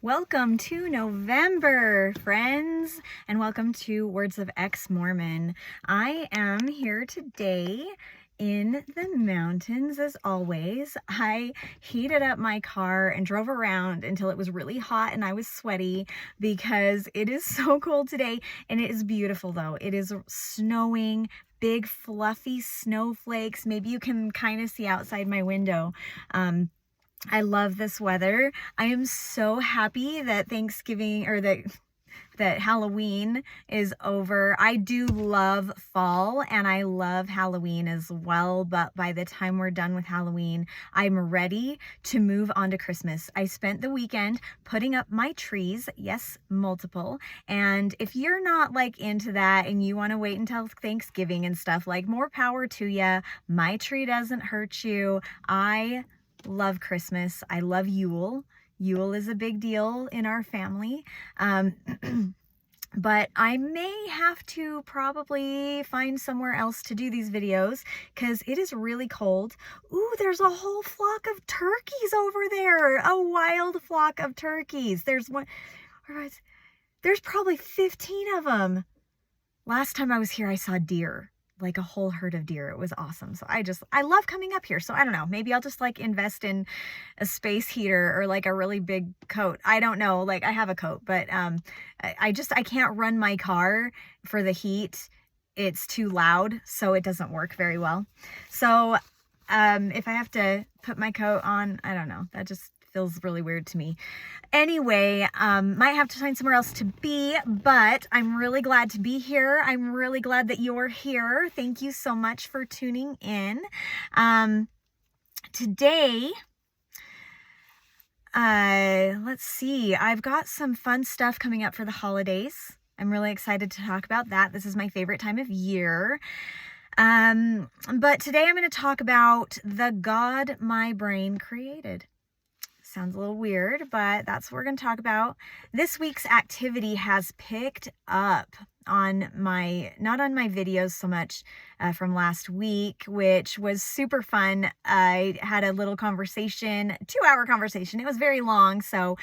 Welcome to November, friends, and welcome to Words of Ex-Mormon. I am here today in the mountains as always. I heated up my car and drove around until it was really hot and I was sweaty because it is so cold today, and it is beautiful though. It is snowing, big fluffy snowflakes. Maybe you can kind of see outside my window. I love this weather. I am so happy that Thanksgiving or that Halloween is over. I do love fall and I love Halloween as well, but by the time we're done with Halloween, I'm ready to move on to Christmas. I spent the weekend putting up my trees, yes, multiple, and if you're not like into that and you want to wait until Thanksgiving and stuff, like, more power to you. My tree doesn't hurt you. I love Christmas. I love Yule. Yule is a big deal in our family. But I may have to probably find somewhere else to do these videos because it is really cold. Ooh, there's a whole flock of turkeys over there. A wild flock of turkeys. There's probably 15 of them. Last time I was here, I saw deer. Like a whole herd of deer. It was awesome. So I love coming up here. So I don't know, maybe I'll just like invest in a space heater or like a really big coat. I don't know, like I have a coat, but I can't run my car for the heat. It's too loud, so it doesn't work very well. So if I have to put my coat on, I don't know, that just feels really weird to me. Anyway, might have to find somewhere else to be, but I'm really glad to be here. I'm really glad that you're here. Thank you so much for tuning in. Today, let's see, I've got some fun stuff coming up for the holidays. I'm really excited to talk about that. This is my favorite time of year. But today I'm going to talk about the God my brain created. Sounds a little weird, but that's what we're going to talk about. This week's activity has picked up on not on my videos so much from last week, which was super fun. I had a little conversation, 2-hour conversation. It was very long, so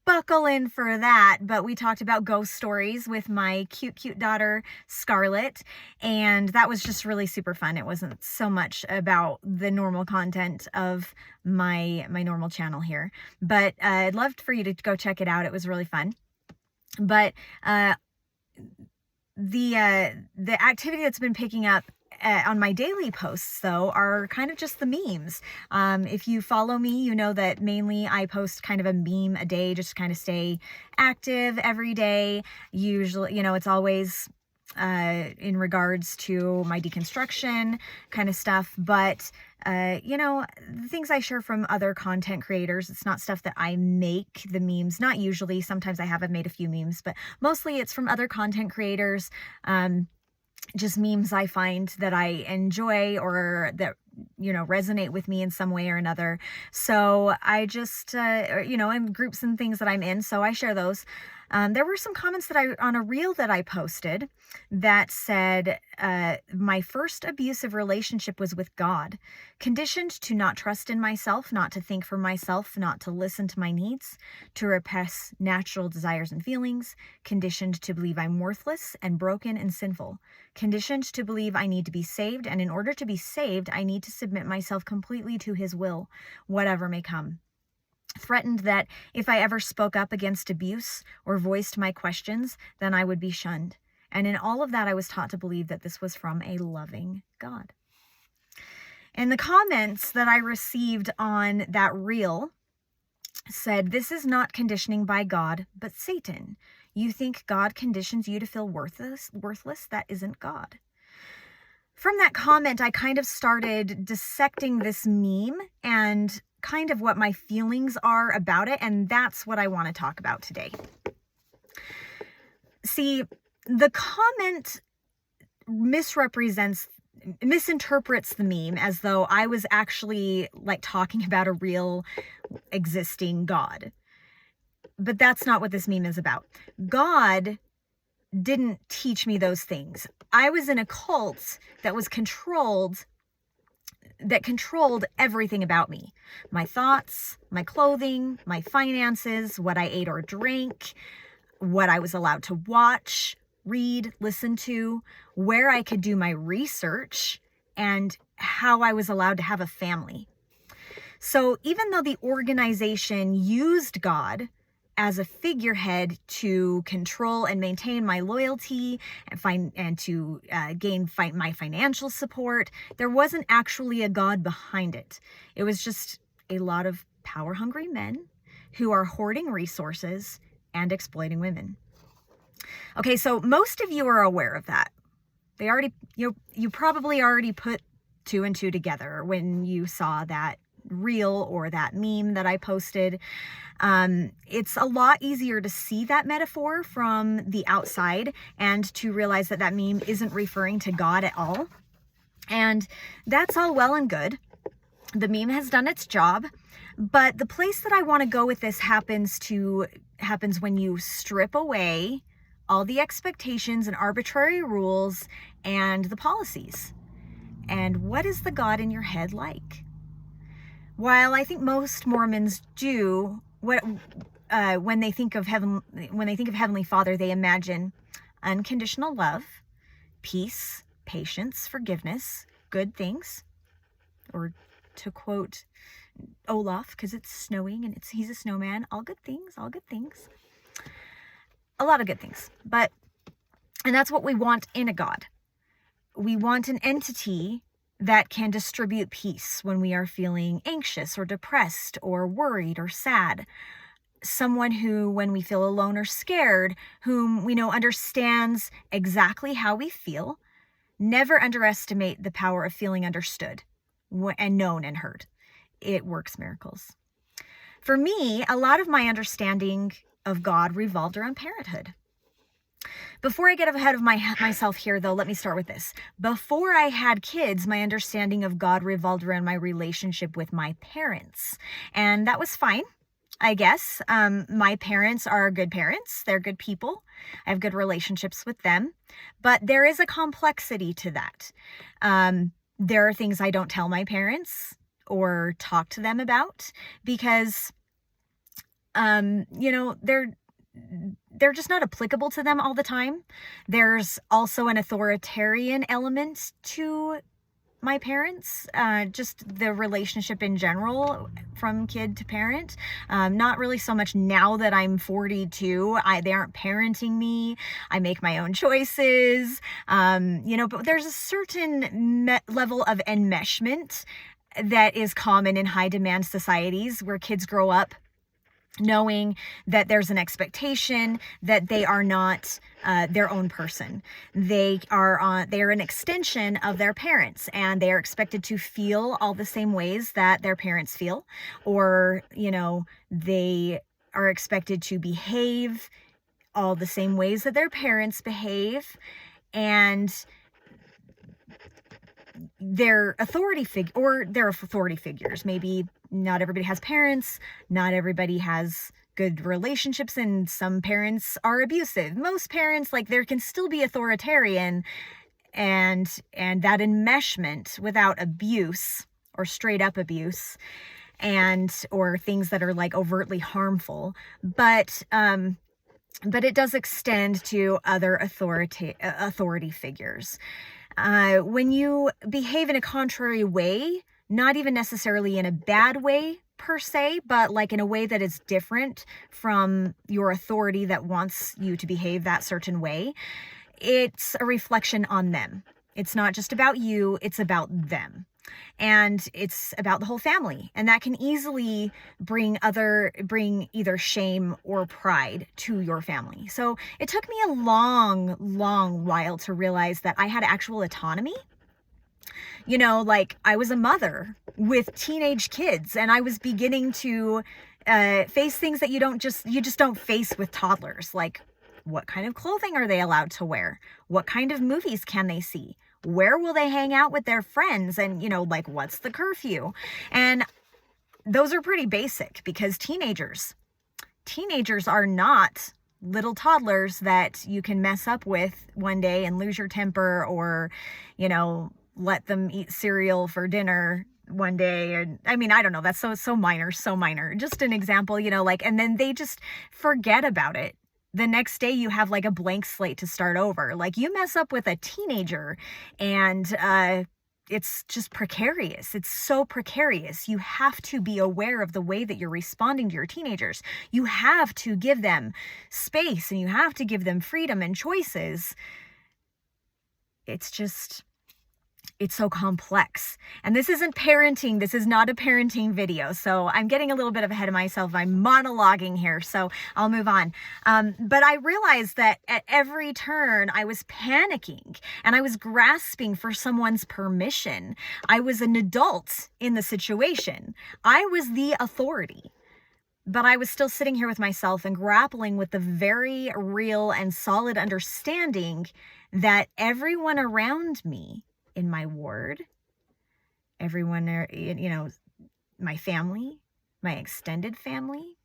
buckle in for that. But we talked about ghost stories with my cute daughter Scarlett, and that was just really super fun. It wasn't so much about the normal content of my normal channel here, but I'd love for you to go check it out. It was really fun. But the activity that's been picking up on my daily posts, though, are kind of just the memes. If you follow me, you know that mainly I post kind of a meme a day, just to kind of stay active every day. Usually, it's always in regards to my deconstruction kind of stuff, but the things I share from other content creators, it's not stuff that I make the memes. Not usually. Sometimes I have made a few memes, but mostly it's from other content creators. Just memes I find that I enjoy or that, resonate with me in some way or another. So I just, in groups and things that I'm in, so I share those. There were some comments on a reel that I posted that said, my first abusive relationship was with God, conditioned to not trust in myself, not to think for myself, not to listen to my needs, to repress natural desires and feelings, conditioned to believe I'm worthless and broken and sinful, conditioned to believe I need to be saved, and in order to be saved, I need to submit myself completely to his will, whatever may come. Threatened that if I ever spoke up against abuse or voiced my questions, then I would be shunned. And in all of that, I was taught to believe that this was from a loving God. And the comments that I received on that reel said, "This is not conditioning by God, but Satan. You think God conditions you to feel worthless? That isn't God." From that comment, I kind of started dissecting this meme and kind of what my feelings are about it, and that's what I want to talk about today. See, the comment misinterprets the meme as though I was actually like talking about a real existing God. But that's not what this meme is about. God didn't teach me those things. I was in a cult that was controlled that controlled everything about me. My thoughts, my clothing, my finances, what I ate or drank, what I was allowed to watch, read, listen to, where I could do my research, and how I was allowed to have a family. So even though the organization used God as a figurehead to control and maintain my loyalty and to gain my financial support, there wasn't actually a God behind it. It was just a lot of power-hungry men who are hoarding resources and exploiting women. Okay, so most of you are aware of that. You probably already put two and two together when you saw that reel or that meme that I posted. It's a lot easier to see that metaphor from the outside and to realize that that meme isn't referring to God at all. And that's all well and good. The meme has done its job, but the place that I want to go with this happens when you strip away all the expectations and arbitrary rules and the policies. And what is the God in your head like? While I think most Mormons do, when they think of Heavenly Father, they imagine unconditional love, peace, patience, forgiveness, good things, or to quote Olaf, because it's snowing and he's a snowman, all good things, a lot of good things. And that's what we want in a God. We want an entity that can distribute peace when we are feeling anxious or depressed or worried or sad. Someone who, when we feel alone or scared, whom we know understands exactly how we feel. Never underestimate the power of feeling understood and known and heard. It works miracles. For me, a lot of my understanding of God revolved around parenthood. Before I get ahead of myself here, though, let me start with this. Before I had kids, my understanding of God revolved around my relationship with my parents. And that was fine, I guess. My parents are good parents. They're good people. I have good relationships with them. But there is a complexity to that. There are things I don't tell my parents or talk to them about because, they're just not applicable to them all the time. There's also an authoritarian element to my parents, just the relationship in general from kid to parent. Not really so much now that I'm 42. They aren't parenting me. I make my own choices, but there's a certain level of enmeshment that is common in high demand societies where kids grow up knowing that there's an expectation that they are not their own person. They are an extension of their parents, and they are expected to feel all the same ways that their parents feel, or they are expected to behave all the same ways that their parents behave, and their authority figures. Maybe not everybody has parents, not everybody has good relationships, and some parents are abusive. Most parents, there can still be authoritarian and that enmeshment without abuse or straight up abuse or things that are overtly harmful. But it does extend to other authority figures. When you behave in a contrary way, not even necessarily in a bad way per se, but in a way that is different from your authority that wants you to behave that certain way, it's a reflection on them. It's not just about you, it's about them. And it's about the whole family. And that can easily bring either shame or pride to your family. So it took me a long, long while to realize that I had actual autonomy. I was a mother with teenage kids, and I was beginning to face things that you just don't face with toddlers. Like, what kind of clothing are they allowed to wear? What kind of movies can they see? Where will they hang out with their friends? And, what's the curfew? And those are pretty basic because teenagers are not little toddlers that you can mess up with one day and lose your temper or, let them eat cereal for dinner one day. And I mean, I don't know, that's so minor, just an example, like, and then they just forget about it. The next day you have like a blank slate to start over. Like, you mess up with a teenager and it's just precarious. It's so precarious. You have to be aware of the way that you're responding to your teenagers. You have to give them space and you have to give them freedom and choices. It's so complex. And this isn't parenting. This is not a parenting video. So I'm getting a little bit ahead of myself. I'm monologuing here. So I'll move on. But I realized that at every turn I was panicking and I was grasping for someone's permission. I was an adult in the situation. I was the authority. But I was still sitting here with myself and grappling with the very real and solid understanding that everyone around me in my ward, everyone, my family, my extended family,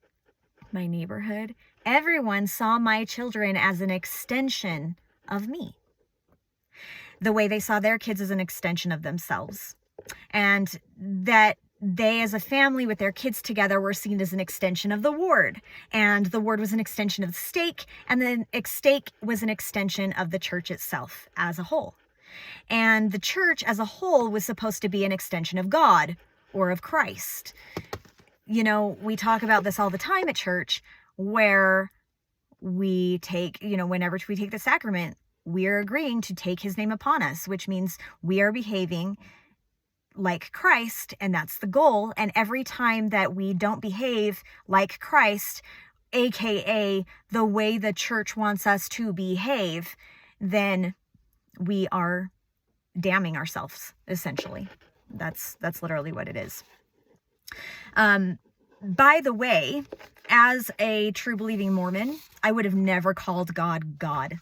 my neighborhood, everyone saw my children as an extension of me. The way they saw their kids as an extension of themselves. And that they, as a family with their kids together, were seen as an extension of the ward. And the ward was an extension of the stake. And the stake was an extension of the church itself as a whole. And the church as a whole was supposed to be an extension of God or of Christ. We talk about this all the time at church, where we take, whenever we take the sacrament, we are agreeing to take his name upon us, which means we are behaving like Christ, and that's the goal. And every time that we don't behave like Christ, aka the way the church wants us to behave, then we are damning ourselves, essentially. That's literally what it is. By the way, as a true believing Mormon, I would have never called God God.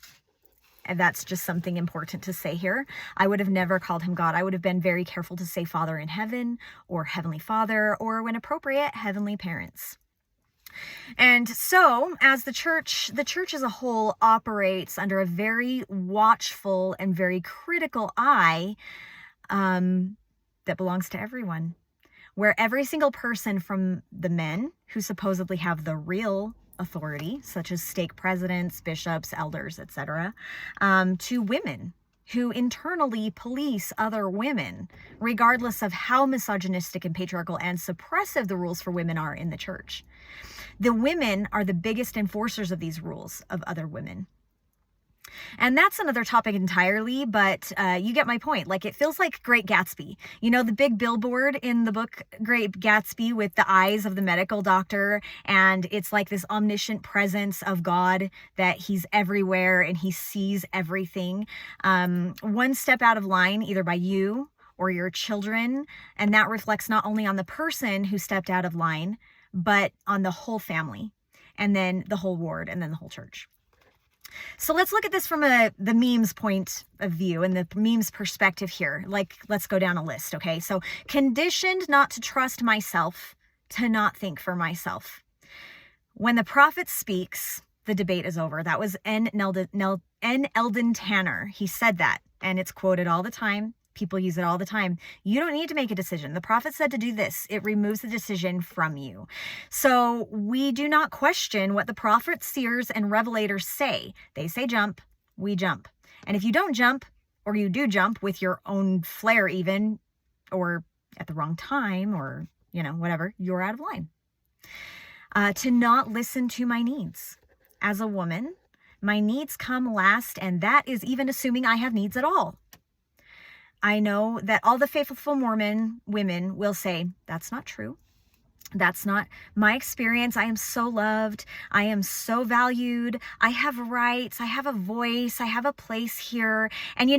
And that's just something important to say here. I would have never called him God. I would have been very careful to say Father in heaven, or Heavenly Father, or when appropriate, Heavenly Parents. And so, as the church as a whole operates under a very watchful and very critical eye that belongs to everyone, where every single person, from the men who supposedly have the real authority, such as stake presidents, bishops, elders, etc., to women who internally police other women, regardless of how misogynistic and patriarchal and suppressive the rules for women are in the church. The women are the biggest enforcers of these rules of other women. And that's another topic entirely, but you get my point. Like, it feels like Great Gatsby. The big billboard in the book Great Gatsby with the eyes of the medical doctor, and it's like this omniscient presence of God, that he's everywhere and he sees everything. One step out of line, either by you or your children, and that reflects not only on the person who stepped out of line, but on the whole family, and then the whole ward, and then the whole church. So let's look at this from the memes point of view and the memes perspective here. Like, let's go down a list, okay? So, conditioned not to trust myself, to not think for myself. When the prophet speaks, the debate is over. That was N. Eldon Tanner. He said that, and it's quoted all the time. People use it all the time. You don't need to make a decision. The prophet said to do this. It removes the decision from you. So we do not question what the prophets, seers, and revelators say. They say jump, we jump. And if you don't jump, or you do jump with your own flair even, or at the wrong time, or, whatever, you're out of line. To not listen to my needs. As a woman, my needs come last, and that is even assuming I have needs at all. I know that all the faithful Mormon women will say, that's not true. That's not my experience. I am so loved. I am so valued. I have rights. I have a voice. I have a place here. And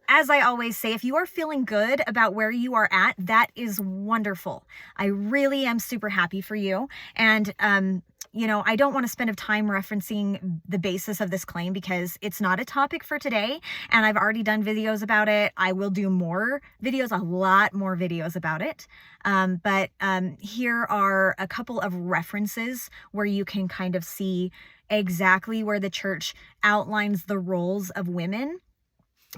as I always say, if you are feeling good about where you are at, that is wonderful. I really am super happy for you. And, I don't want to spend time referencing the basis of this claim because it's not a topic for today. And I've already done videos about it. I will do more videos, a lot more videos about it. But here are a couple of references where you can kind of see exactly where the church outlines the roles of women.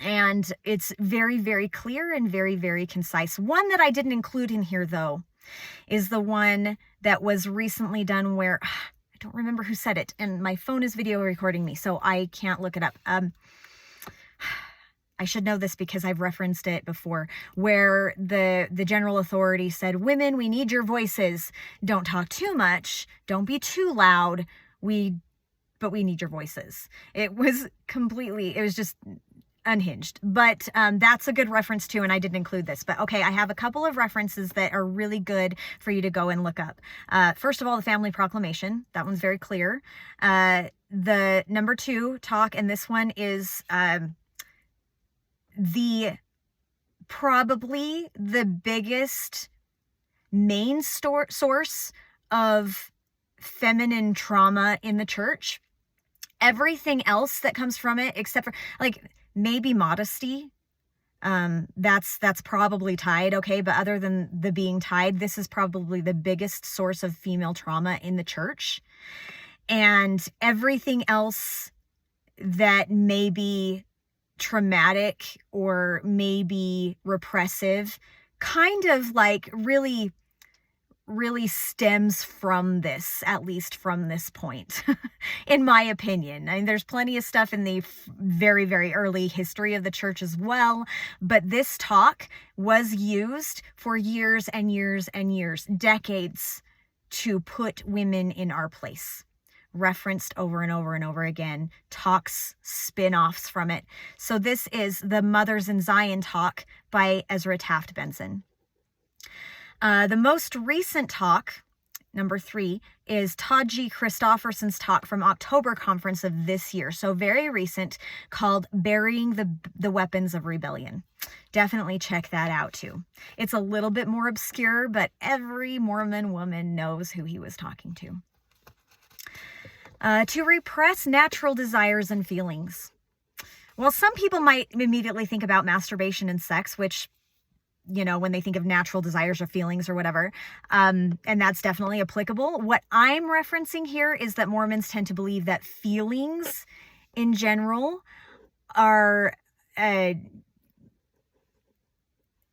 And it's very, very clear and very, very concise. One that I didn't include in here, though, is the one that was recently done where I don't remember who said it, and my phone is video recording me, so I can't look it up. I should know this because I've referenced it before, where the general authority said, women, we need your voices. Don't talk too much. Don't be too loud. But we need your voices. It was just unhinged. But that's a good reference too, and I didn't include this. But okay, I have a couple of references that are really good for you to go and look up. First of all, the Family Proclamation. That one's very clear. The number 2 talk, and this one is probably the biggest main source of feminine trauma in the church. Everything else that comes from it, except for like maybe modesty, that's probably tied, okay? But other than the being tied, this is probably the biggest source of female trauma in the church. And everything else that may be traumatic or maybe repressive kind of like really stems from this, at least from this point, in my opinion. I mean, there's plenty of stuff in the very, very early history of the church as well, but this talk was used for years and years and years, decades, to put women in our place. Referenced over and over and over again, talks, spin-offs from it. So this is the Mothers in Zion talk by Ezra Taft Benson. The most recent talk, number 3, is Todd G. Christofferson's talk from October conference of this year. So very recent, called Burying the Weapons of Rebellion. Definitely check that out too. It's a little bit more obscure, but every Mormon woman knows who he was talking to. To repress natural desires and feelings. Well, some people might immediately think about masturbation and sex, which, you know, when they think of natural desires or feelings or whatever, and that's definitely applicable. What I'm referencing here is that Mormons tend to believe that feelings in general are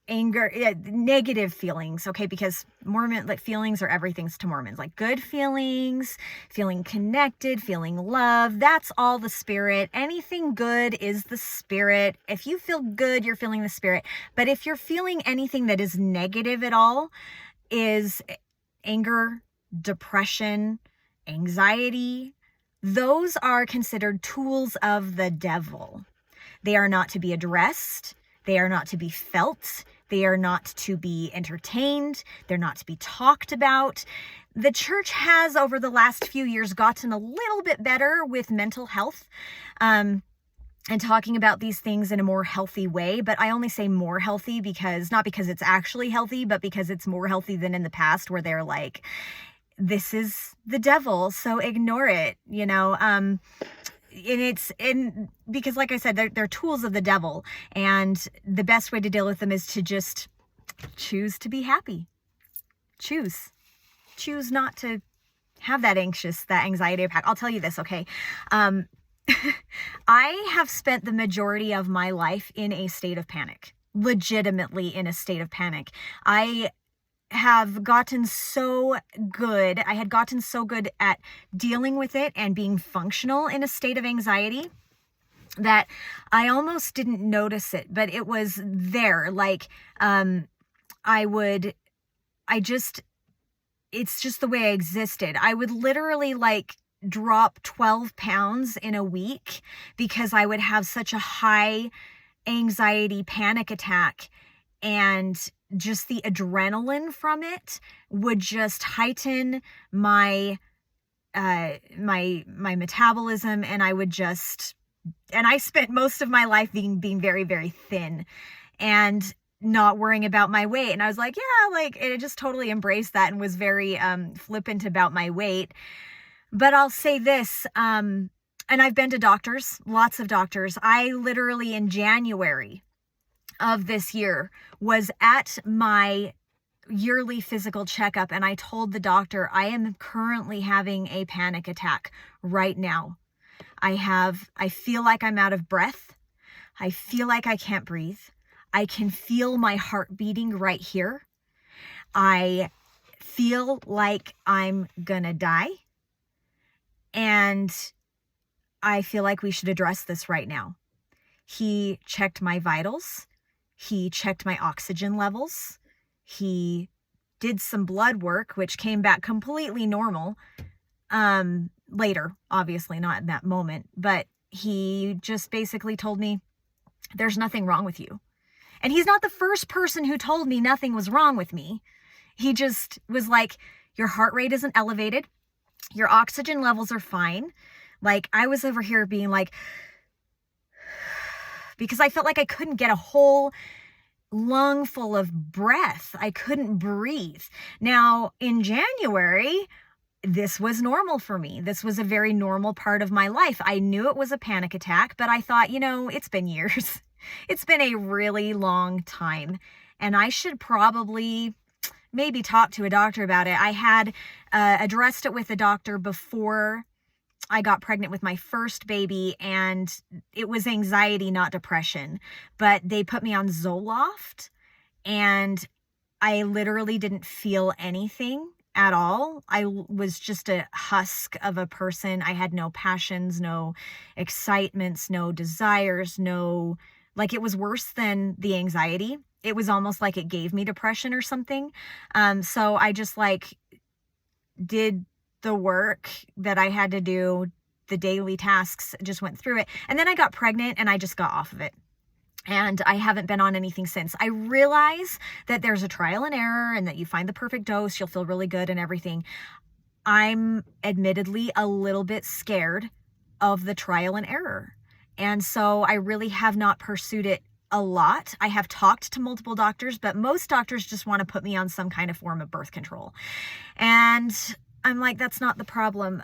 anger, negative feelings, okay? Because Mormon, like, feelings are everything to Mormons, like good feelings, feeling connected, feeling love. That's all the spirit. Anything good is the spirit. If you feel good, you're feeling the spirit. But if you're feeling anything that is negative at all, is anger, depression, anxiety, those are considered tools of the devil. They are not to be addressed. They are not to be felt. They are not to be entertained. They're not to be talked about. The church has, over the last few years, gotten a little bit better with mental health and talking about these things in a more healthy way. But I only say more healthy because, not because it's actually healthy, but because it's more healthy than in the past, where they're like, this is the devil, so ignore it, you know? Because, like I said, they're tools of the devil, and the best way to deal with them is to just choose to be happy. Choose not to have that anxiety attack. I'll tell you this, okay? I have spent the majority of my life in a state of panic, legitimately in a state of panic. I had gotten so good at dealing with it and being functional in a state of anxiety that I almost didn't notice it, but it was there. Like, it's just the way I existed. I would literally like drop 12 pounds in a week because I would have such a high anxiety panic attack, and just the adrenaline from it would just heighten my metabolism, and I spent most of my life being very, very thin and not worrying about my weight. And I was like, yeah, like, it just totally embraced that and was very flippant about my weight. But I'll say this, and I've been to doctors, lots of doctors. I literally, in January of this year, was at my yearly physical checkup, and I told the doctor, I am currently having a panic attack right now. I feel like I'm out of breath. I feel like I can't breathe. I can feel my heart beating right here. I feel like I'm gonna die. And I feel like we should address this right now. He checked my vitals. He checked my oxygen levels. He did some blood work, which came back completely normal. Later, obviously not in that moment, but he just basically told me, there's nothing wrong with you. And he's not the first person who told me nothing was wrong with me. He just was like, your heart rate isn't elevated. Your oxygen levels are fine. Like, I was over here being like, because I felt like I couldn't get a whole lung full of breath. I couldn't breathe. Now, in January, this was normal for me. This was a very normal part of my life. I knew it was a panic attack, but I thought, it's been years. It's been a really long time. And I should probably maybe talk to a doctor about it. I had addressed it with a doctor before I got pregnant with my first baby, and it was anxiety, not depression. But they put me on Zoloft, and I literally didn't feel anything at all. I was just a husk of a person. I had no passions, no excitements, no desires, like, it was worse than the anxiety. It was almost like it gave me depression or something. So I just did the work that I had to do, the daily tasks, just went through it. And then I got pregnant and I just got off of it. And I haven't been on anything since. I realize that there's a trial and error and that you find the perfect dose, you'll feel really good and everything. I'm admittedly a little bit scared of the trial and error. And so I really have not pursued it a lot. I have talked to multiple doctors, but most doctors just want to put me on some kind of form of birth control. And I'm like, that's not the problem.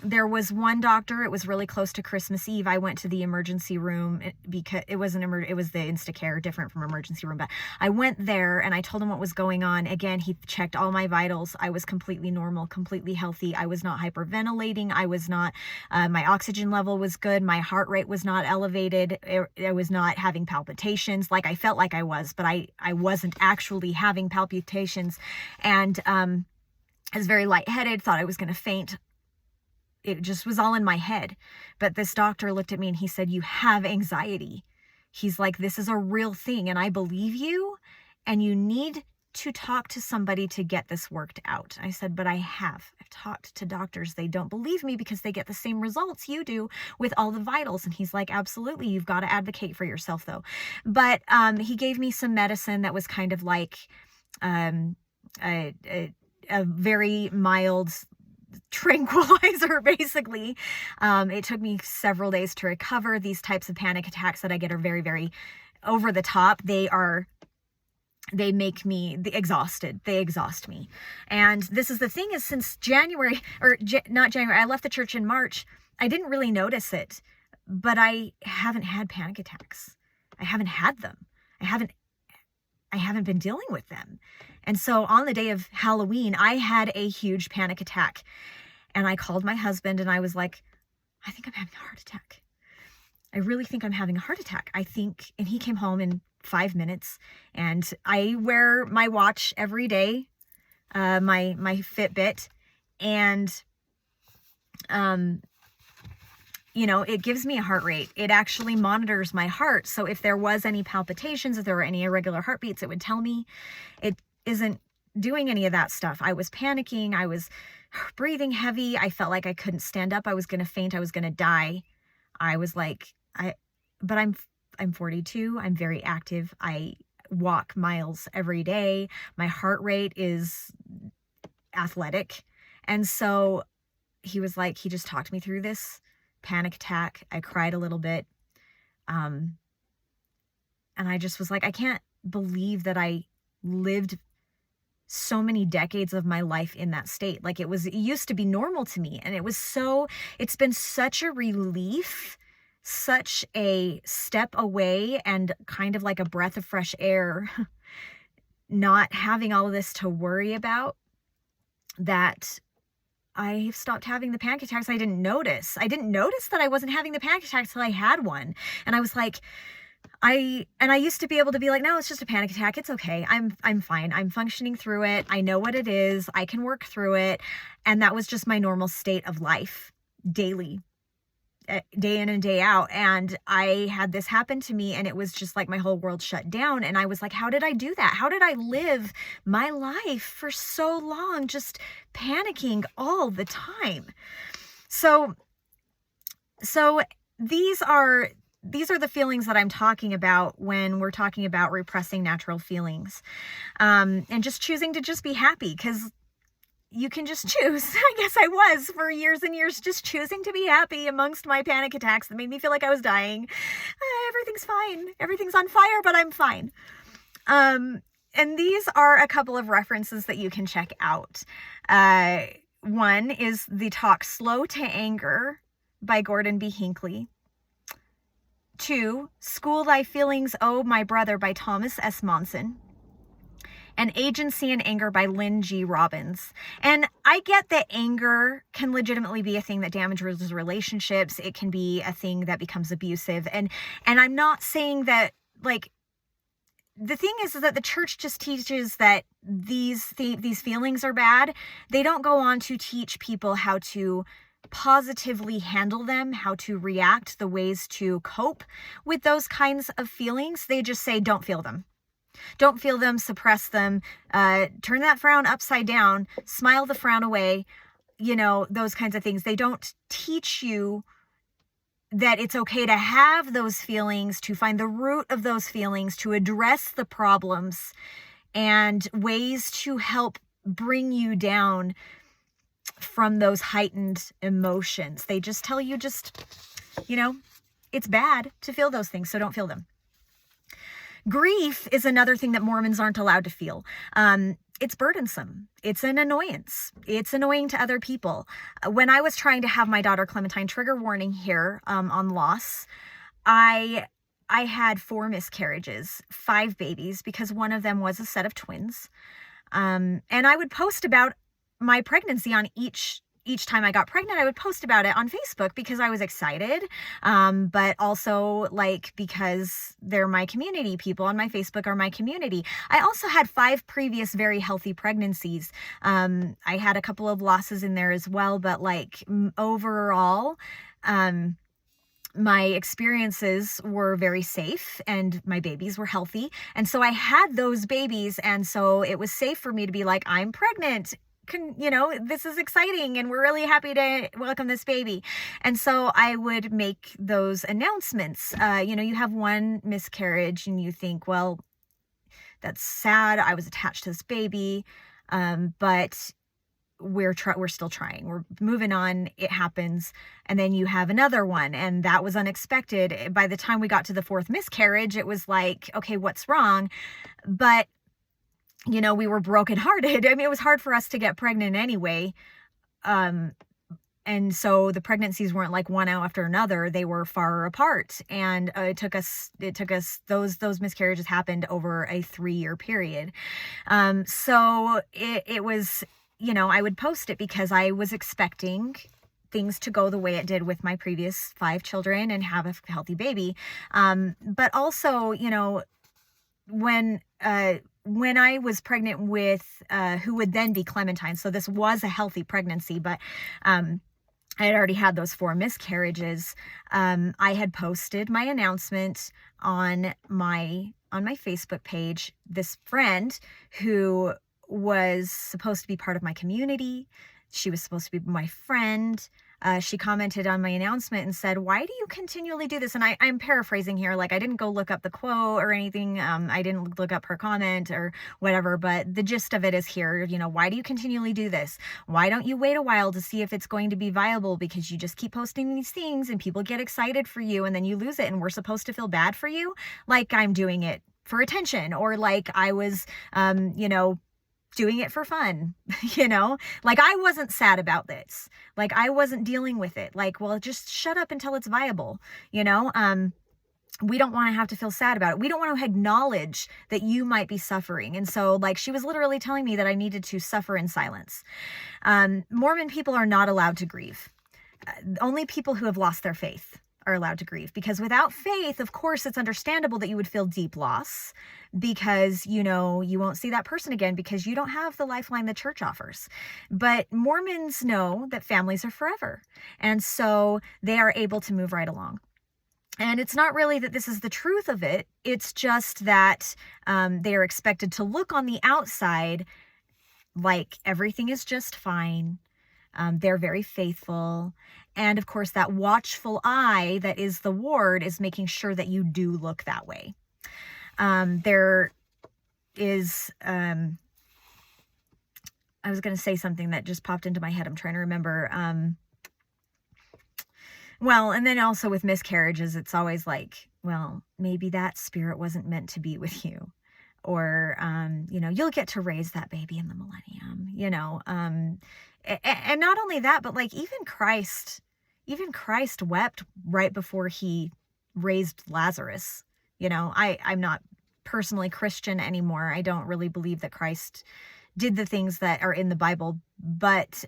There was one doctor, it was really close to Christmas Eve. I went to the emergency room because it was the Instacare, different from emergency room, but I went there and I told him what was going on. Again, he checked all my vitals. I was completely normal, completely healthy. I was not hyperventilating. I was not, my oxygen level was good. My heart rate was not elevated. I was not having palpitations like I felt like I was, but I wasn't actually having palpitations. And I was very lightheaded, thought I was going to faint. It just was all in my head. But this doctor looked at me and he said, you have anxiety. He's like, this is a real thing and I believe you, and you need to talk to somebody to get this worked out. I said, but I've talked to doctors. They don't believe me because they get the same results you do with all the vitals. And he's like, absolutely. You've got to advocate for yourself though. But he gave me some medicine that was kind of like a very mild tranquilizer, basically. It took me several days to recover. These types of panic attacks that I get are very, very over the top. They make me exhausted. They exhaust me. And this is the thing, is since January, not January, I left the church in March, I didn't really notice it, but I haven't had panic attacks. I haven't had them. I haven't been dealing with them. And so on the day of Halloween, I had a huge panic attack. And I called my husband and I was like, I think I'm having a heart attack. I really think I'm having a heart attack. And he came home in 5 minutes, and I wear my watch every day, my Fitbit, and it gives me a heart rate. It actually monitors my heart. So if there was any palpitations, if there were any irregular heartbeats, it would tell me. It isn't doing any of that stuff. I was panicking. I was breathing heavy. I felt like I couldn't stand up. I was going to faint. I was going to die. I was like, but I'm 42. I'm very active. I walk miles every day. My heart rate is athletic. And so he just talked me through this panic attack. I cried a little bit. And I just was like, I can't believe that I lived so many decades of my life in that state. Like, it used to be normal to me. And it's been such a relief, such a step away, and kind of like a breath of fresh air, not having all of this to worry about, that I stopped having the panic attacks. I didn't notice that I wasn't having the panic attacks till I had one. And I was like, I used to be able to be like, no, it's just a panic attack. It's okay. I'm fine. I'm functioning through it. I know what it is. I can work through it. And that was just my normal state of life daily, day in and day out. And I had this happen to me, and it was just like my whole world shut down. And I was like, how did I do that? How did I live my life for so long, just panicking all the time? So these are the feelings that I'm talking about when we're talking about repressing natural feelings, and just choosing to just be happy, because you can just choose. I guess I was for years and years just choosing to be happy amongst my panic attacks that made me feel like I was dying. Everything's fine. Everything's on fire, but I'm fine. And these are a couple of references that you can check out. One is the talk Slow to Anger by Gordon B. Hinckley. 2, School Thy Feelings, Oh My Brother by Thomas S. Monson. And Agency and Anger by Lynn G. Robbins. And I get that anger can legitimately be a thing that damages relationships. It can be a thing that becomes abusive. And I'm not saying that, like, the thing is that the church just teaches that these feelings are bad. They don't go on to teach people how to positively handle them, how to react, the ways to cope with those kinds of feelings. They just say, don't feel them. Don't feel them, suppress them, turn that frown upside down, smile the frown away, those kinds of things. They don't teach you that it's okay to have those feelings, to find the root of those feelings, to address the problems, and ways to help bring you down from those heightened emotions. They just tell you it's bad to feel those things, so don't feel them. Grief is another thing that Mormons aren't allowed to feel. It's burdensome. It's an annoyance. It's annoying to other people. When I was trying to have my daughter Clementine, trigger warning here, on loss, I had 4 miscarriages, 5 babies, because one of them was a set of twins. And I would post about my pregnancy on each time I got pregnant. I would post about it on Facebook because I was excited, but also because they're my community. People on my Facebook are my community. I also had 5 previous very healthy pregnancies. I had a couple of losses in there as well, but overall, my experiences were very safe and my babies were healthy. And so I had those babies. And so it was safe for me to be like, I'm pregnant. This is exciting and we're really happy to welcome this baby. And so I would make those announcements. You have one miscarriage and you think, well, that's sad. I was attached to this baby. But we're still trying. We're moving on. It happens. And then you have another one, and that was unexpected. By the time we got to the 4th miscarriage, it was like, okay, what's wrong? But we were brokenhearted. I mean, it was hard for us to get pregnant anyway. And so the pregnancies weren't like one after another. They were far apart. And it took us, those miscarriages happened over a 3-year period. So it was, I would post it because I was expecting things to go the way it did with my previous 5 children and have a healthy baby. But also, when I was pregnant with who would then be Clementine, so this was a healthy pregnancy, but I had already had those 4 miscarriages. I had posted my announcement on my Facebook page. This friend who was supposed to be part of my community, she was supposed to be my friend. She commented on my announcement and said, why do you continually do this? And I'm paraphrasing here. I didn't go look up the quote or anything. I didn't look up her comment or whatever, but the gist of it is here. Why do you continually do this? Why don't you wait a while to see if it's going to be viable? Because you just keep posting these things and people get excited for you and then you lose it and we're supposed to feel bad for you. Like I'm doing it for attention, or like I was, doing it for fun, I wasn't sad about this. I wasn't dealing with it. Well, just shut up until it's viable, we don't want to have to feel sad about it. We don't want to acknowledge that you might be suffering. And so, like, she was literally telling me that I needed to suffer in silence. Mormon people are not allowed to grieve. Only people who have lost their faith are allowed to grieve, because without faith, of course, it's understandable that you would feel deep loss, because, you know, you won't see that person again because you don't have the lifeline the church offers. But Mormons know that families are forever. And so they are able to move right along. And it's not really that this is the truth of it. It's just that they are expected to look on the outside like everything is just fine. They're very faithful. And of course, that watchful eye that is the ward is making sure that you do look that way. There is, I was going to say something that just popped into my head. I'm trying to remember. Well, and then also with miscarriages, it's always like, well, maybe that spirit wasn't meant to be with you. Or, you know, you'll get to raise that baby in the millennium, you know. And not only that, but like even Christ wept right before he raised Lazarus. You know, I'm not personally Christian anymore. I don't really believe that Christ did the things that are in the Bible, but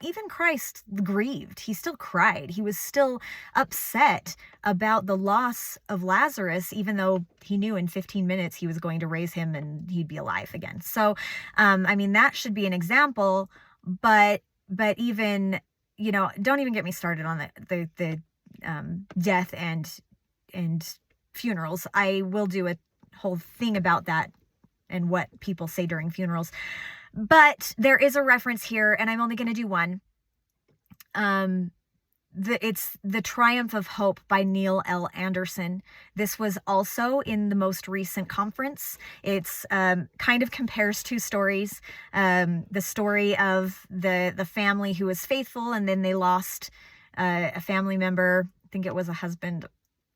even Christ grieved. He still cried. He was still upset about the loss of Lazarus, even though he knew in 15 minutes he was going to raise him and he'd be alive again. So, I mean, that should be an example, but even, you know, don't even get me started on the death and funerals. I will do a whole thing about that and what people say during funerals. But there is a reference here, and I'm only going to do one. It's The Triumph of Hope by Neil L. Anderson. This was also in the most recent conference. It's kind of compares two stories. The story of the family who was faithful, and then they lost a family member. I think it was a husband.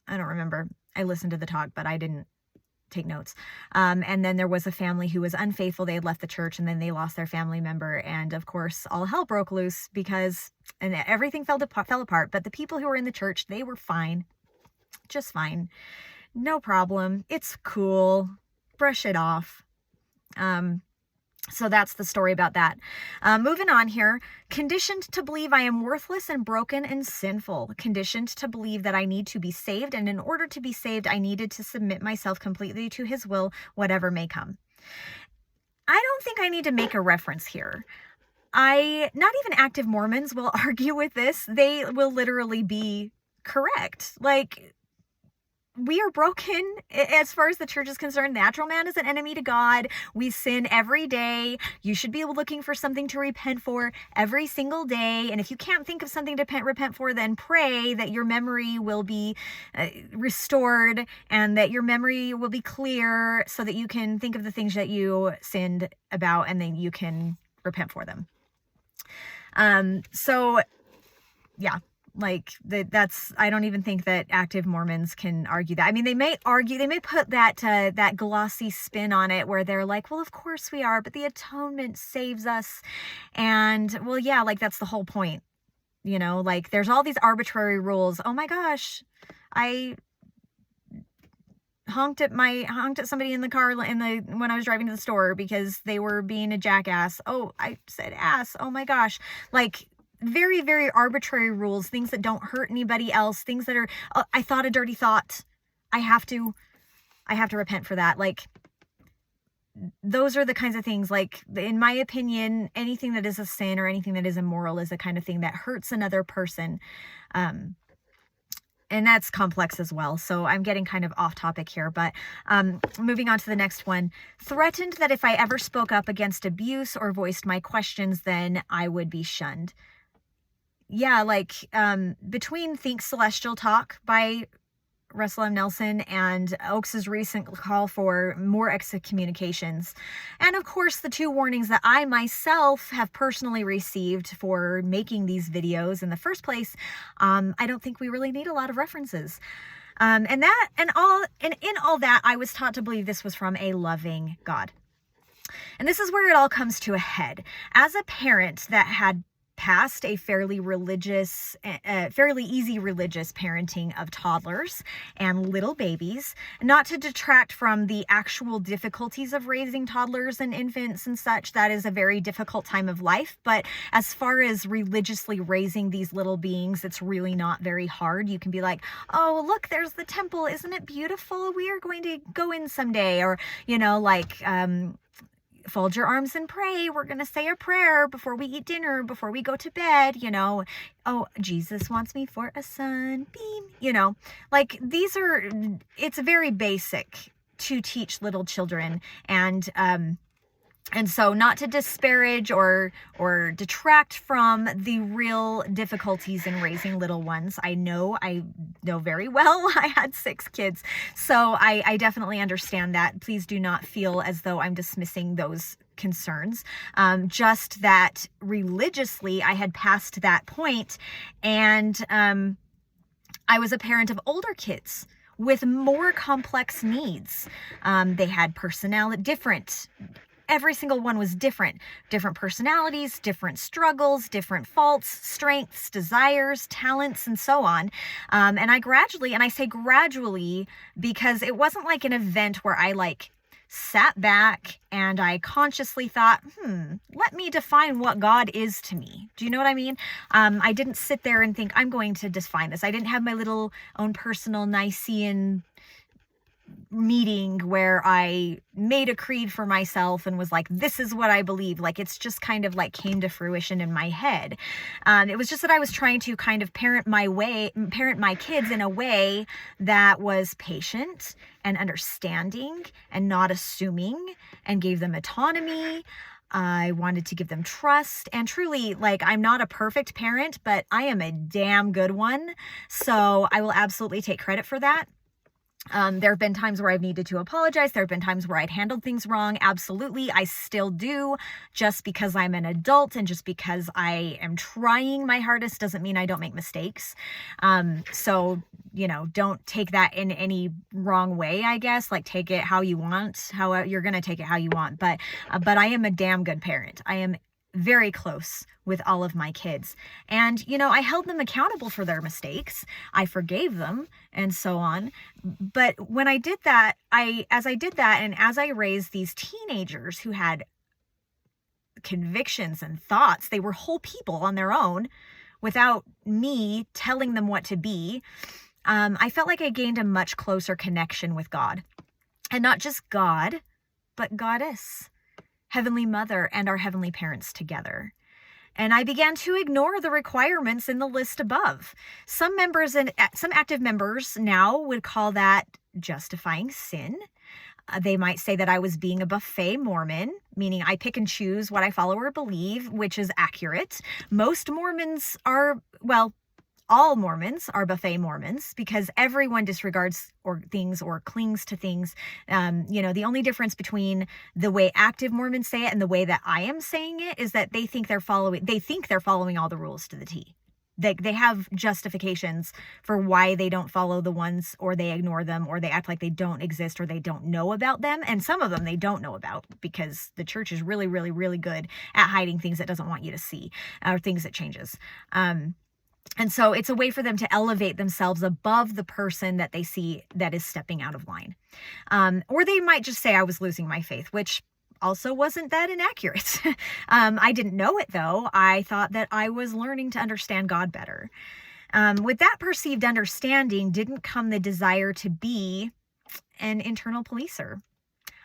I don't remember. I listened to the talk, but I didn't take notes. And then there was a family who was unfaithful. They had left the church, and then they lost their family member. And of course, all hell broke loose and everything fell apart. But the people who were in the church, they were fine. Just fine. No problem. It's cool. Brush it off. So that's the story about that. Moving on here. Conditioned to believe I am worthless and broken and sinful. Conditioned to believe that I need to be saved. And in order to be saved, I needed to submit myself completely to his will, whatever may come. I don't think I need to make a reference here. Not even active Mormons will argue with this. They will literally be correct. Like, we are broken as far as the church is concerned. Natural man is an enemy to God. We sin every day. You should be looking for something to repent for every single day. And if you can't think of something to repent for, then pray that your memory will be restored and that your memory will be clear so that you can think of the things that you sinned about and then you can repent for them. So yeah. Like that's, I don't even think that active Mormons can argue that. I mean, they may put that glossy spin on it where they're like, well, of course we are, but the atonement saves us. And well, yeah, like that's the whole point. You know, like there's all these arbitrary rules. Oh my gosh, I honked at somebody in the car when I was driving to the store because they were being a jackass. Oh, I said ass. Oh my gosh. Like, very, very arbitrary rules, things that don't hurt anybody else, things that are, I thought a dirty thought. I have to repent for that. Like, those are the kinds of things, like, in my opinion, anything that is a sin or anything that is immoral is the kind of thing that hurts another person. And that's complex as well. So I'm getting kind of off topic here, but moving on to the next one. Threatened that if I ever spoke up against abuse or voiced my questions, then I would be shunned. Yeah, like between Think Celestial Talk by Russell M. Nelson and Oakes's recent call for more excommunications, and of course the two warnings that I myself have personally received for making these videos in the first place, I don't think we really need a lot of references. And in all that, I was taught to believe this was from a loving God. And this is where it all comes to a head. As a parent that had past a fairly easy religious parenting of toddlers and little babies, not to detract from the actual difficulties of raising toddlers and infants and such. That is a very difficult time of life. But as far as religiously raising these little beings, it's really not very hard. You can be like, oh, look, there's the temple. Isn't it beautiful? We are going to go in someday. Or, fold your arms and pray. We're going to say a prayer before we eat dinner, before we go to bed, Oh, Jesus wants me for a sunbeam, it's very basic to teach little children. And so not to disparage or detract from the real difficulties in raising little ones. I know very well. I had 6 kids. So I definitely understand that. Please do not feel as though I'm dismissing those concerns. Just that religiously I had passed that point, and I was a parent of older kids with more complex needs. They had different. Every single one was different personalities, different struggles, different faults, strengths, desires, talents, and so on. And I say gradually because it wasn't like an event where I sat back and I consciously thought, let me define what God is to me. Do you know what I mean? I didn't sit there and think, I'm going to define this. I didn't have my little own personal Nicene meeting where I made a creed for myself and was like, this is what I believe. It's just kind of came to fruition in my head. It was just that I was trying to kind of parent my kids in a way that was patient and understanding and not assuming, and gave them autonomy. I wanted to give them trust, and truly, I'm not a perfect parent, but I am a damn good one. So I will absolutely take credit for that. There have been times where I've needed to apologize. There have been times where I'd handled things wrong. Absolutely. I still do. Just because I'm an adult and just because I am trying my hardest doesn't mean I don't make mistakes. So, don't take that in any wrong way, I guess. Take it how you want, how you're going to take it how you want. But I am a damn good parent. I am very close with all of my kids. And, I held them accountable for their mistakes. I forgave them and so on. But when I did that, as I raised these teenagers who had convictions and thoughts, they were whole people on their own without me telling them what to be. I felt like I gained a much closer connection with God, and not just God, but Goddess, Heavenly Mother, and our heavenly parents together. And I began to ignore the requirements in the list above. Some active members now would call that justifying sin. They might say that I was being a buffet Mormon, meaning I pick and choose what I follow or believe, which is accurate. Most Mormons are, all Mormons are buffet Mormons, because everyone disregards things or clings to things. The only difference between the way active Mormons say it and the way that I am saying it is that they think they're following all the rules to the T. They have justifications for why they don't follow the ones, or they ignore them, or they act like they don't exist, or they don't know about them. And some of them they don't know about, because the church is really, really, really good at hiding things it doesn't want you to see, or things it changes. And so it's a way for them to elevate themselves above the person that they see that is stepping out of line. Or they might just say I was losing my faith, which also wasn't that inaccurate. I didn't know it, though. I thought that I was learning to understand God better. With that perceived understanding didn't come the desire to be an internal policer.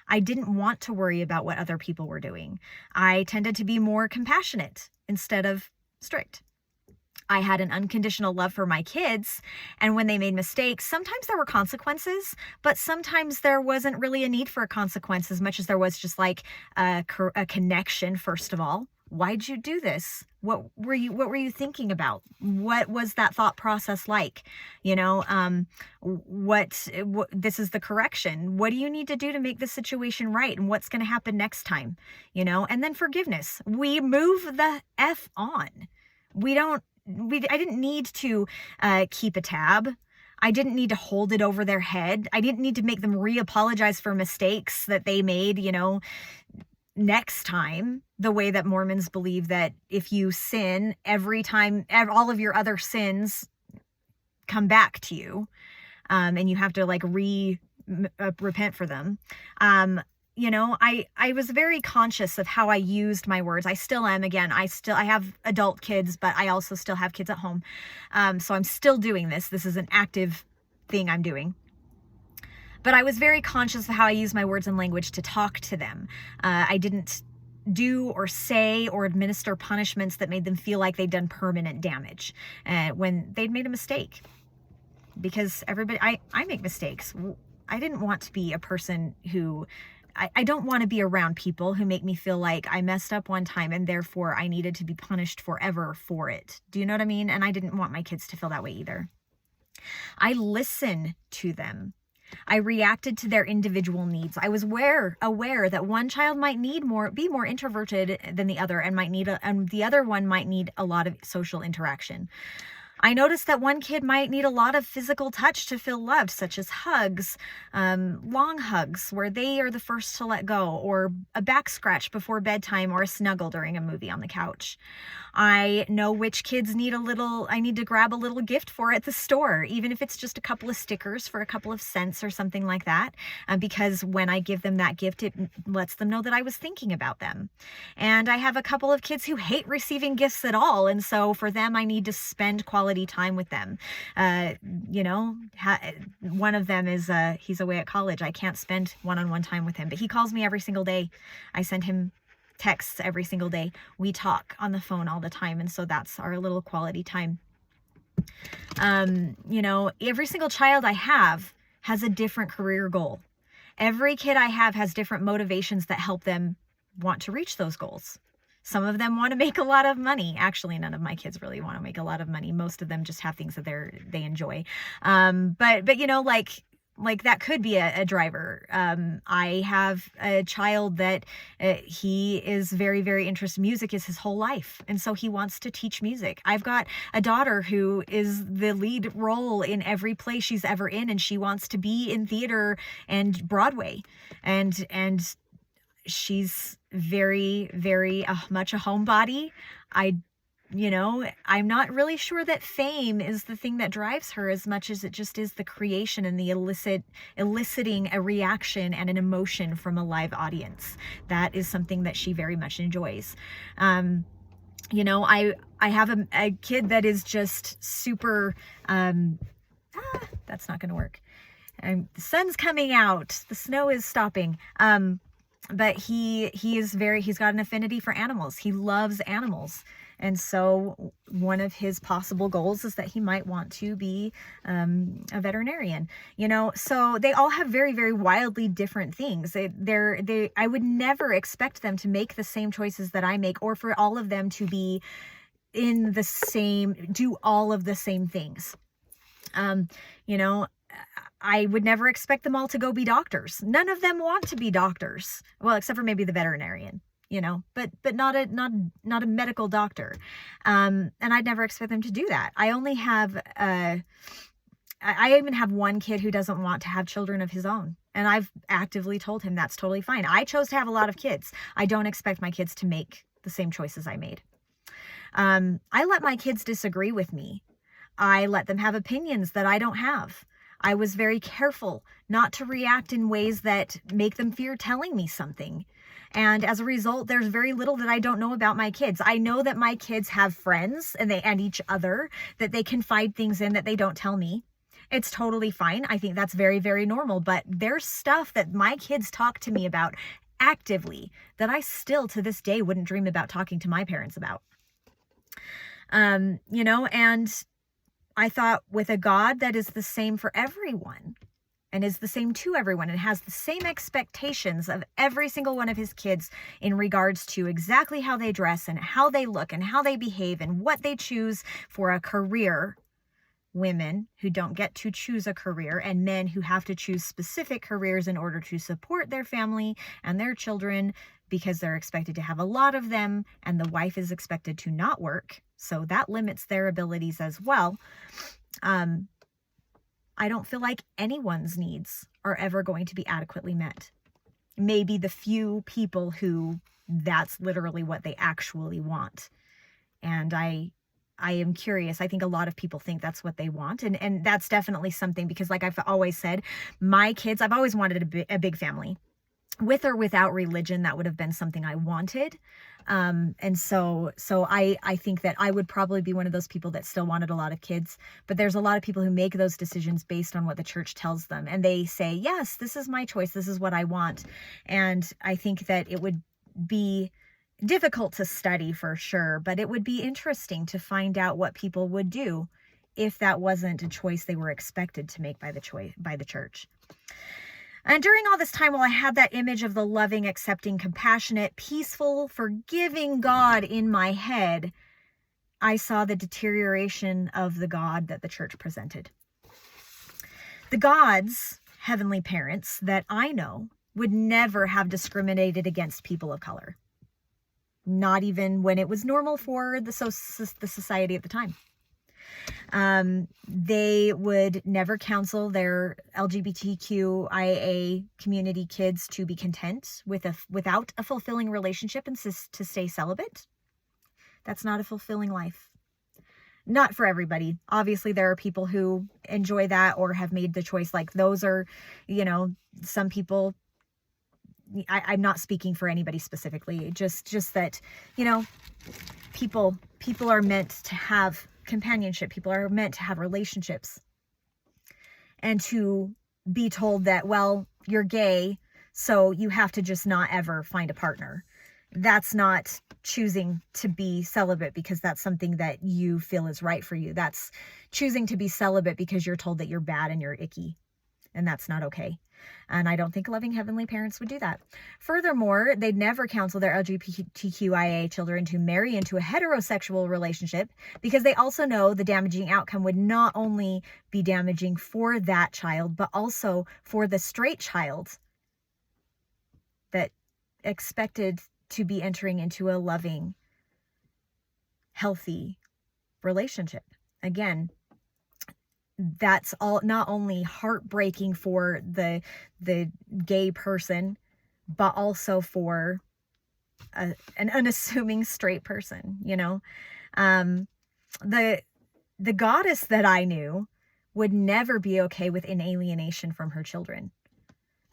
I didn't want to worry about what other people were doing. I tended to be more compassionate instead of strict. I had an unconditional love for my kids, and when they made mistakes, sometimes there were consequences, but sometimes there wasn't really a need for a consequence as much as there was just a connection. First of all, why'd you do this? What were you thinking about? What was that thought process like? This is the correction. What do you need to do to make this situation right? And what's going to happen next time? And then forgiveness. We move the F on. I didn't need to keep a tab. I didn't need to hold it over their head. I didn't need to make them re-apologize for mistakes that they made, next time, the way that Mormons believe that if you sin every time, all of your other sins come back to you, and you have to like repent for them. I was very conscious of how I used my words. I still am. Again, I have adult kids, but I also still have kids at home. So I'm still doing this. This is an active thing I'm doing. But I was very conscious of how I use my words and language to talk to them. I didn't do or say or administer punishments that made them feel like they'd done permanent damage when they'd made a mistake. Because I make mistakes. I didn't want to be a person who, I don't want to be around people who make me feel like I messed up one time and therefore I needed to be punished forever for it. Do you know what I mean? And I didn't want my kids to feel that way either. I listen to them. I reacted to their individual needs. I was aware that one child might be more introverted than the other, and the other one might need a lot of social interaction. I noticed that one kid might need a lot of physical touch to feel loved, such as hugs, long hugs where they are the first to let go, or a back scratch before bedtime, or a snuggle during a movie on the couch. I know which kids I need to grab a little gift for at the store, even if it's just a couple of stickers for a couple of cents or something like that, because when I give them that gift, it lets them know that I was thinking about them. And I have a couple of kids who hate receiving gifts at all, and so for them, I need to spend quality time with them. One of them is he's away at college. I can't spend one-on-one time with him, but he calls me every single day. I send him texts every single day. We talk on the phone all the time, and so that's our little quality time. Every single child I have has a different career goal. Every kid I have has different motivations that help them want to reach those goals. Some of them want to make a lot of money. Actually, none of my kids really want to make a lot of money. Most of them just have things that they enjoy. But that could be a driver. I have a child that he is very, very interested. Music is his whole life. And so he wants to teach music. I've got a daughter who is the lead role in every play she's ever in, and she wants to be in theater and Broadway. And she's very, very much a homebody. I'm not really sure that fame is the thing that drives her as much as it just is the creation and the eliciting a reaction and an emotion from a live audience. That is something that she very much enjoys. I have a kid that is just super, that's not going to work. The sun's coming out. The snow is stopping. But he's got an affinity for animals. He loves animals. And so one of his possible goals is that he might want to be a veterinarian, so they all have very, very wildly different things. I would never expect them to make the same choices that I make, or for all of them to be do all of the same things. I would never expect them all to go be doctors. None of them want to be doctors. Well, except for maybe the veterinarian, but not a medical doctor. And I'd never expect them to do that. I only have, I even have one kid who doesn't want to have children of his own. And I've actively told him that's totally fine. I chose to have a lot of kids. I don't expect my kids to make the same choices I made. I let my kids disagree with me. I let them have opinions that I don't have. I was very careful not to react in ways that make them fear telling me something. And as a result, there's very little that I don't know about my kids. I know that my kids have friends and each other that they confide things in that they don't tell me. It's totally fine. I think that's very, very normal. But there's stuff that my kids talk to me about actively that I still to this day wouldn't dream about talking to my parents about. And I thought, with a God that is the same for everyone and is the same to everyone and has the same expectations of every single one of his kids in regards to exactly how they dress and how they look and how they behave and what they choose for a career, women who don't get to choose a career, and men who have to choose specific careers in order to support their family and their children because they're expected to have a lot of them, and the wife is expected to not work. So that limits their abilities as well. I don't feel like anyone's needs are ever going to be adequately met. maybe the few people who that's literally what they actually want. And I am curious. I think a lot of people think that's what they want. And that's definitely something, because like I've always said, my kids, I've always wanted a big family. With or without religion, that would have been something I wanted. And so I think that I would probably be one of those people that still wanted a lot of kids, but there's a lot of people who make those decisions based on what the church tells them. And they say, yes, this is my choice. This is what I want. And I think that it would be difficult to study for sure, but it would be interesting to find out what people would do if that wasn't a choice they were expected to make by the church. And during all this time, while I had that image of the loving, accepting, compassionate, peaceful, forgiving God in my head, I saw the deterioration of the God that the church presented. The gods, heavenly parents, that I know would never have discriminated against people of color. Not even when it was normal for the society at the time. They would never counsel their LGBTQIA community kids to be content without a fulfilling relationship and to stay celibate. That's not a fulfilling life. Not for everybody. Obviously, there are people who enjoy that or have made the choice. Like those are, some people. I'm not speaking for anybody specifically. Just that, people are meant to have companionship. People are meant to have relationships. And to be told that, well, you're gay, so you have to just not ever find a partner. That's not choosing to be celibate because that's something that you feel is right for you. That's choosing to be celibate because you're told that you're bad and you're icky. And that's not okay. And I don't think loving heavenly parents would do that. Furthermore, they'd never counsel their LGBTQIA children to marry into a heterosexual relationship because they also know the damaging outcome would not only be damaging for that child, but also for the straight child that expected to be entering into a loving, healthy relationship. Again, that's all not only heartbreaking for the gay person, but also for an unassuming straight person. The goddess that I knew would never be okay with alienation from her children.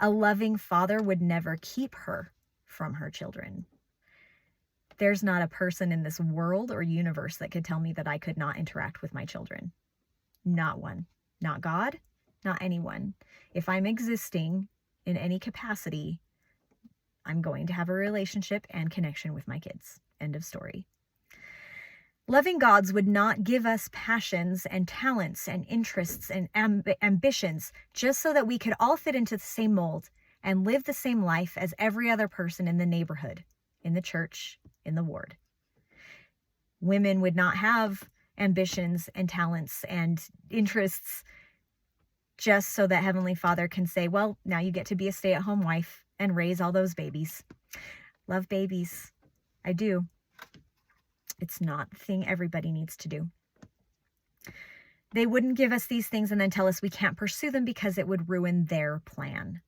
A loving father would never keep her from her children. There's not a person in this world or universe that could tell me that I could not interact with my children. Not one. Not God, not anyone. If I'm existing in any capacity, I'm going to have a relationship and connection with my kids. End of story. Loving gods would not give us passions and talents and interests and ambitions just so that we could all fit into the same mold and live the same life as every other person in the neighborhood, in the church, in the ward. Women would not have ambitions and talents and interests just so that Heavenly Father can say, well, now you get to be a stay-at-home wife and raise all those babies. Love babies. I do. It's not the thing everybody needs to do. They wouldn't give us these things and then tell us we can't pursue them because it would ruin their plan.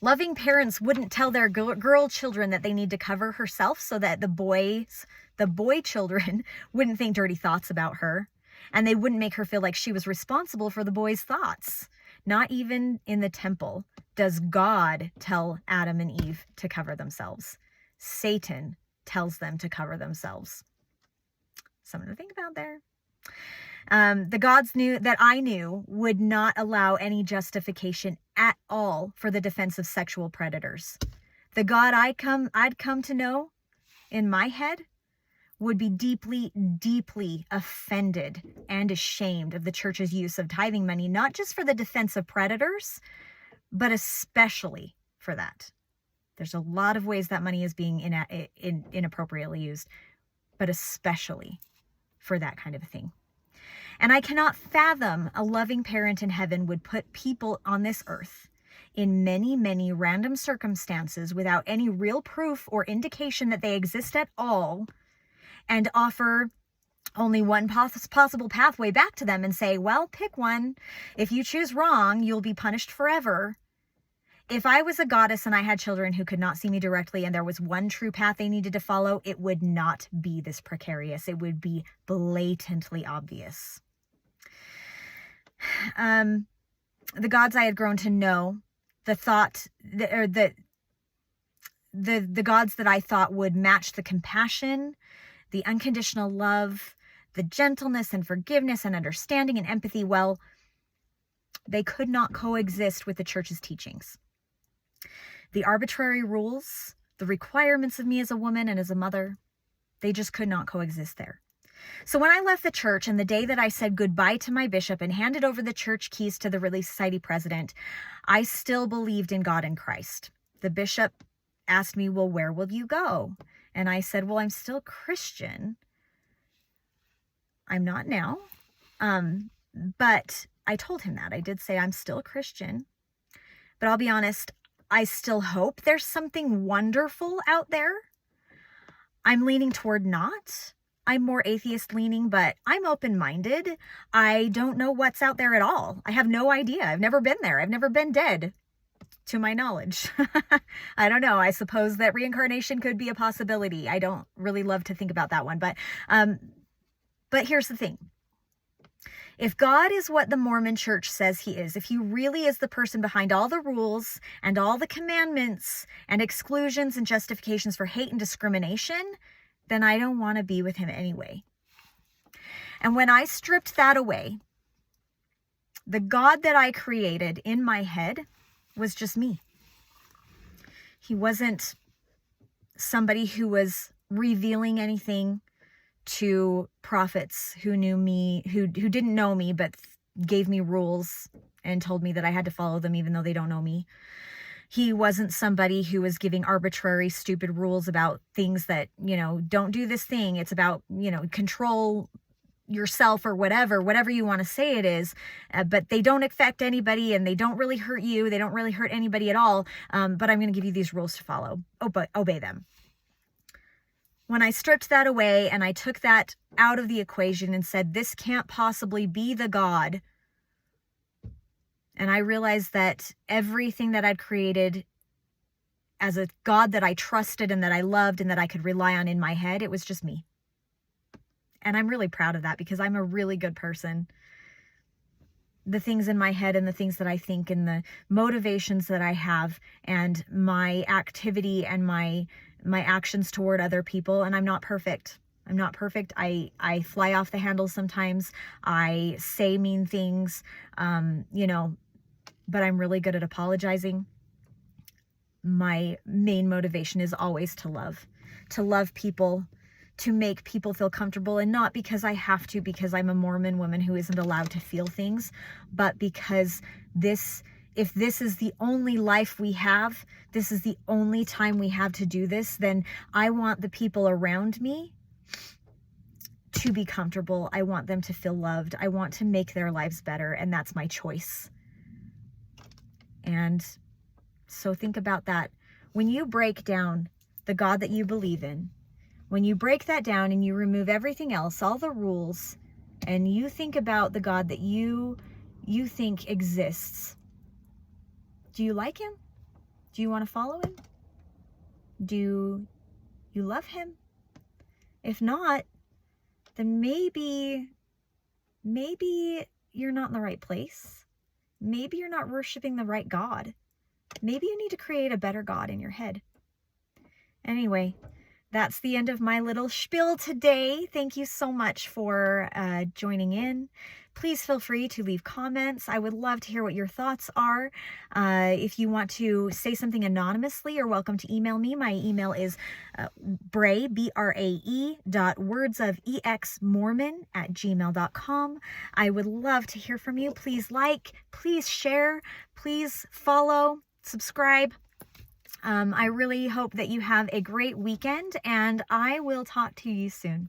Loving parents wouldn't tell their girl children that they need to cover herself so that the boy children wouldn't think dirty thoughts about her, and they wouldn't make her feel like she was responsible for the boy's thoughts. Not even in the temple does God tell Adam and Eve to cover themselves. Satan tells them to cover themselves. Something to think about there. The gods that I knew would not allow any justification at all for the defense of sexual predators. The God I'd come to know in my head would be deeply, deeply offended and ashamed of the church's use of tithing money, not just for the defense of predators, but especially for that. There's a lot of ways that money is being inappropriately used, but especially for that kind of a thing. And I cannot fathom a loving parent in heaven would put people on this earth in many, many random circumstances without any real proof or indication that they exist at all, and offer only one possible pathway back to them and say, well, pick one. If you choose wrong, you'll be punished forever. If I was a goddess and I had children who could not see me directly and there was one true path they needed to follow, it would not be this precarious. It would be blatantly obvious. The gods I had grown to know, the gods that I thought would match the compassion, the unconditional love, the gentleness and forgiveness and understanding and empathy, well, they could not coexist with the church's teachings. The arbitrary rules, the requirements of me as a woman and as a mother, they just could not coexist there. So when I left the church and the day that I said goodbye to my bishop and handed over the church keys to the Relief Society president, I still believed in God and Christ. The bishop asked me, well, where will you go? And I said, well, I'm still Christian. I'm not now. But I told him that. I did say I'm still a Christian. But I'll be honest, I still hope there's something wonderful out there. I'm leaning toward not. I'm more atheist leaning, but I'm open-minded. I don't know what's out there at all. I have no idea. I've never been there. I've never been dead, to my knowledge. I don't know. I suppose that reincarnation could be a possibility. I don't really love to think about that one. But here's the thing. If God is what the Mormon church says he is, if he really is the person behind all the rules and all the commandments and exclusions and justifications for hate and discrimination, then I don't want to be with him anyway. And when I stripped that away, the God that I created in my head was just me. He wasn't somebody who was revealing anything to prophets who knew me, who didn't know me, but gave me rules and told me that I had to follow them even though they don't know me. He wasn't somebody who was giving arbitrary, stupid rules about things that, don't do this thing. It's about, control yourself or whatever you want to say it is. But they don't affect anybody and they don't really hurt you. They don't really hurt anybody at all. But I'm going to give you these rules to follow. Obey them. When I stripped that away and I took that out of the equation and said, this can't possibly be the God. And I realized that everything that I'd created as a God that I trusted and that I loved and that I could rely on in my head, it was just me. And I'm really proud of that because I'm a really good person. The things in my head and the things that I think and the motivations that I have and my activity and my actions toward other people. And I'm not perfect. I'm not perfect. I fly off the handle sometimes. I say mean things, but I'm really good at apologizing. My main motivation is always to love people, to make people feel comfortable, and not because I have to, because I'm a Mormon woman who isn't allowed to feel things, but because if this is the only life we have, this is the only time we have to do this, then I want the people around me to be comfortable. I want them to feel loved. I want to make their lives better, and that's my choice. And so think about that. When you break down the God that you believe in, when you break that down and you remove everything else, all the rules, and you think about the God that you think exists, do you like him? Do you want to follow him? Do you love him? If not, then maybe you're not in the right place. Maybe you're not worshiping the right God. Maybe you need to create a better God in your head. Anyway, that's the end of my little spiel today. Thank you so much for joining in. Please feel free to leave comments. I would love to hear what your thoughts are. If you want to say something anonymously, you're welcome to email me. My email is brae, B-R-A-E, wordsofexmormon@gmail.com. I would love to hear from you. Please like, please share, please follow, subscribe. I really hope that you have a great weekend, and I will talk to you soon.